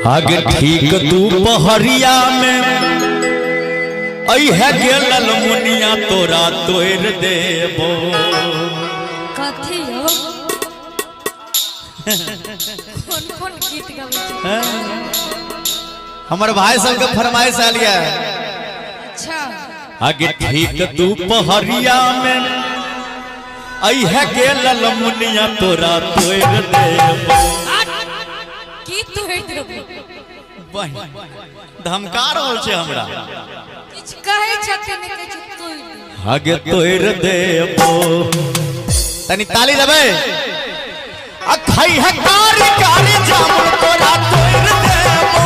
आगे ठीक दोपहरिया में है गेल मुनिया तोरा तोड़ देबो। कथी हो कौन कौन गीत गावे हमारे भाई सब के फरमाइश आ लिया है। अच्छा आगे ठीक दोपहरिया में है गेल मुनिया तोरा तोड़ देबो। की तोड़ देबो धमका रहल छै हमरा किछ कहै छथिन किछ तोड़ आगे तोड़ देबो। तनी ताली देबै आ खई है कारी कारी जामुन तोरा तोड़ देबो।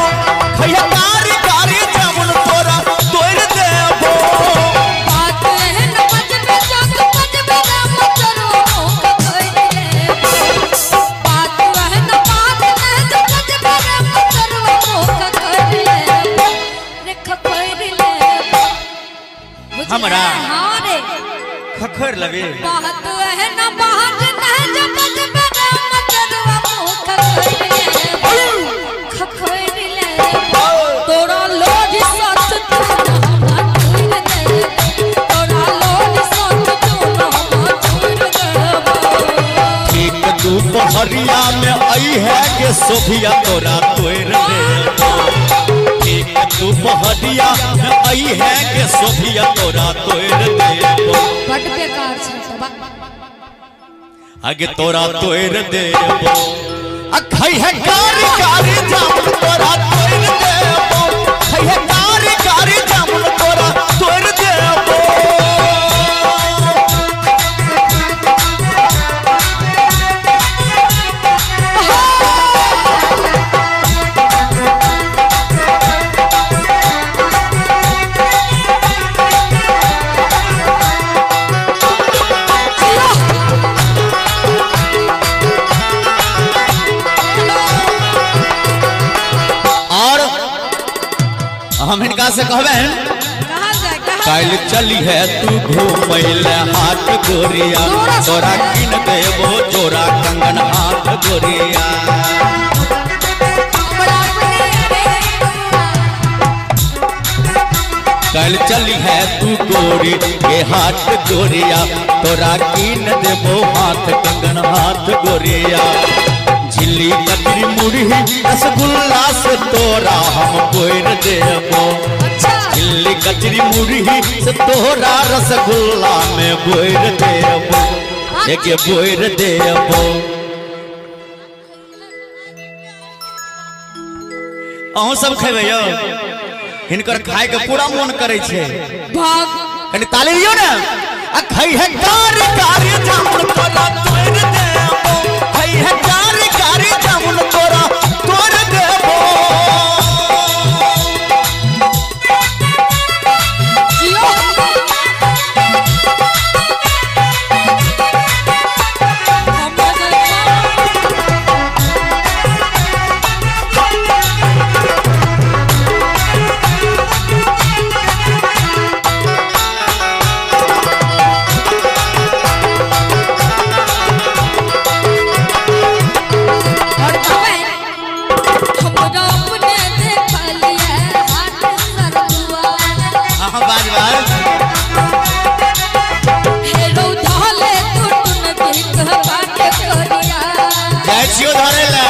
खई है कारी कारी जामुन तोरा तोड़ देबो। बात है न बजबे जग बजबे राम चलो का तोड़ देबो। बात है न बात है जग बजबे राम चलो का तोड़ देबो। रे खखोर लेबो हमरा हां रे खखर लगे बात है न बात है जग बजबे राम चलो का तोड़ लेबो। खखोर लेबो तोरा लोज सच तू ना तोड़ देबो। तोरा लोज सच तू ना तोड़ देबो। ठीक दोपहरिया में है के सोभिया तोरा तोड़ देबो। ठीक दोपहरिया में है के सोभिया तोरा तोड़ देबो। बड़ बेकार छै आगे तोरा तोड़ देबो। आ खई है कारी कारी जामुन तोरा तोड़ देबो। खई है कारी कारी जामुन तोरा तोड़ देबो। और हम इनका से कहबे कहां जाए कल चली है तू घूमैले हाथ गोरिया तोरा किन देबो तोरा कंगन हाथ गोरिया। कल चली है तू गोरी के हाथ गोरिया तोरा किन देबो हाथ कंगन हाथ गोरिया। झिल्ली कतरी मुरही रसगुल्ला से तोरा हम बोर देबो। झिल्ली कचरी मुरही से तोरा रसगुल्ला में बोर देबो। एक बोर देबो। अहूँ सब खेबे यौ हिनकर खाए के पूरा मन करे छे। भाग कनी ताली दियो ना। आ खई है कारी कारी जामुन तोरा तोड़ देबो। खई है कारी कारी जामुन तोरा तोड़ देबो। जियो और तबे हमरा अपने देख लिया हाथ सरदुआ। हां बाज बाज हेरो धाले टुटन बिक बाट करिया। जाय छियो धरे ला।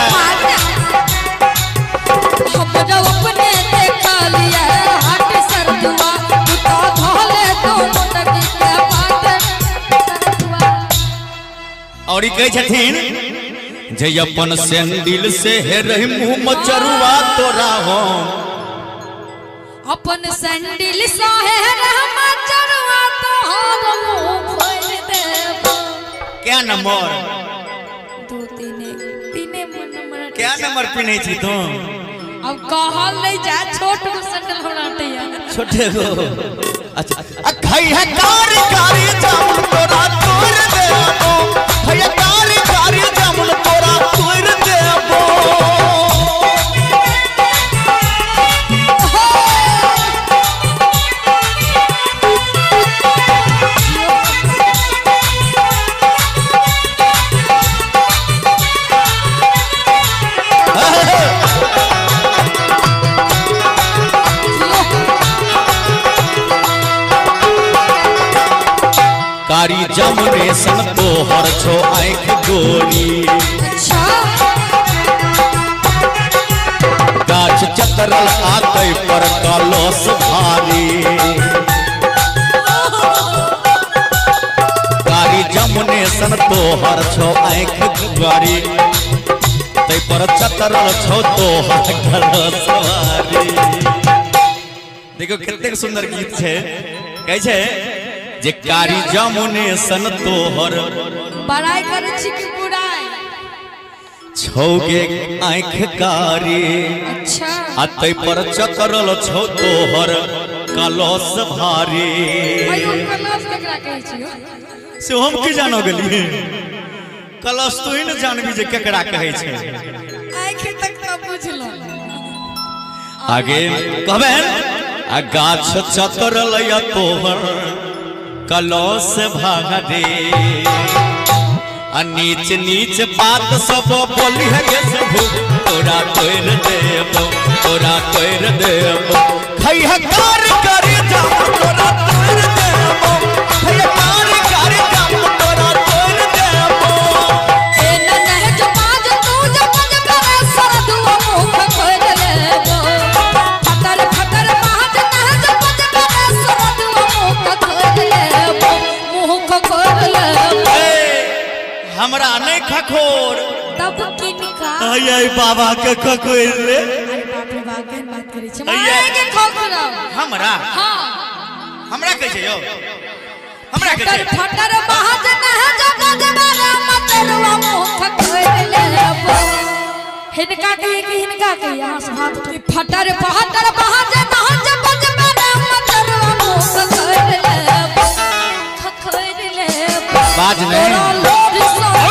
हमरा अपने देख लिया हाथ सरदुआ। तू तो धाले टुटन बिक बाट सरदुआ। और ई कहे छथिन जे अपन सैंडल से हे रही मुंह मचरुआ तोरा हो। अपन सैंडल साहेर हम चरवा तो हम मुंह खोल देबो। क्या नंबर दो तीने नंबर क्या नंबर पिन्है छी तू। अब कहल नहीं जा छोट को सैंडल हमरा टैया छोटे गो अच्छा आ खई है कारी कारी जामुन तोरा तोड़ देबो। खई है कारी कारी जामुन तोरा तोड़ देबो। कारी जमुने सन तोहर छो आँख गोरी अच्छा गाछ चतरल आते पर कलश भारी कारी जमुने सन तोहर छो आँख गोरी ते पर चतरल छो तोहर कलश भारी। देखो कितने सुंदर गीत है कैसे जे कारी जमुने सन तोहर बड़ाई करे छी कि बुराई छौगे आँख कारी अच्छा अतै पर चतरल छौ तोहर कलश भारी। अयो कलश केकरा कहै छियो से हम की जानो गेली कलश तू ही न जानबी जे केकरा कहै छै आँख तक न बुझलो आगे कहबे आ गाछ चतरल या तोहर कलश भारी आ नीच नीच बात सब बोली है के सब तोरा तोड़ देबो तोरा तोड़ देबो खैया कार करे जाम तोरा तोड़ देबो खैया कार करे जाम तोरा तोड़ देबो ए न नह जो बाज तू जब करे सरदुआ मुख खोल लेबो फटर फटर बाज नह जब करे सरदुआ मुख खोल लेबो मुख खोल लेबो हमरा नहीं खखोर तब किनका आई बाबा के खखोर रे अरे बाप रे बाप के बात करै छै अइया। माय के खोखरा हमरा हां हमरा कहै छै यौ हमरा कहै फटर छै फटर बाज नह जब करे मतरवा मुख खोल लेबो हिनका कहे कि हिनका कहे यहाँ से हाथ उठ के फटर फटर बाज नह जब करे मतरवा मुख खोल लेबो खोल लेबो बाज नहीं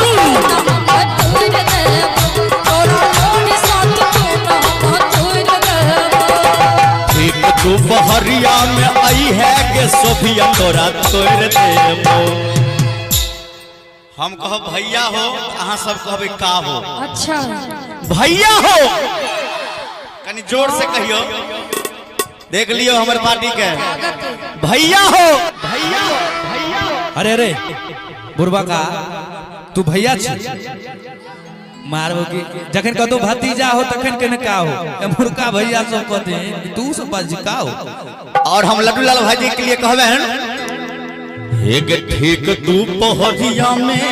ठीक तू बहरिया में आई है के सोफिया तोरा तोड़ देबो हम कहो भैया हो अहाँ सब कहबे का हो अच्छा भैया हो कनी जोर से कहियो देख लियो हमर पार्टी के भैया हो भैया हो भैया हो। अरे अरे बुढ़बा का तू भैया छी मारबो की जखन कतो भतीजा हो तखन केने का हो ए मुर्का भैया सब कहते हैं तू सब बाजी का हो। और हम लड्डू लाल भाई जी के लिए कहबे एक ठीक तू पहरिया में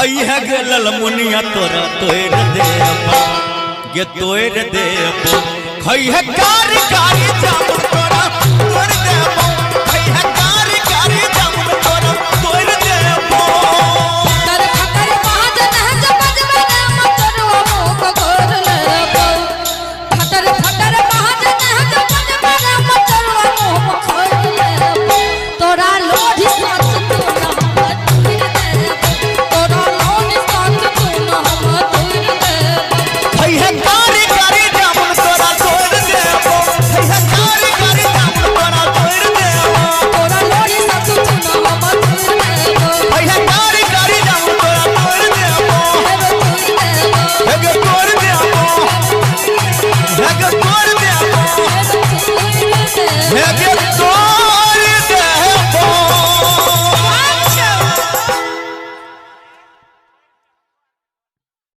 आई है गे ललमुनिया तोरा तोड़ देबो गे तोड़ देबो खई है कारी कारी जाम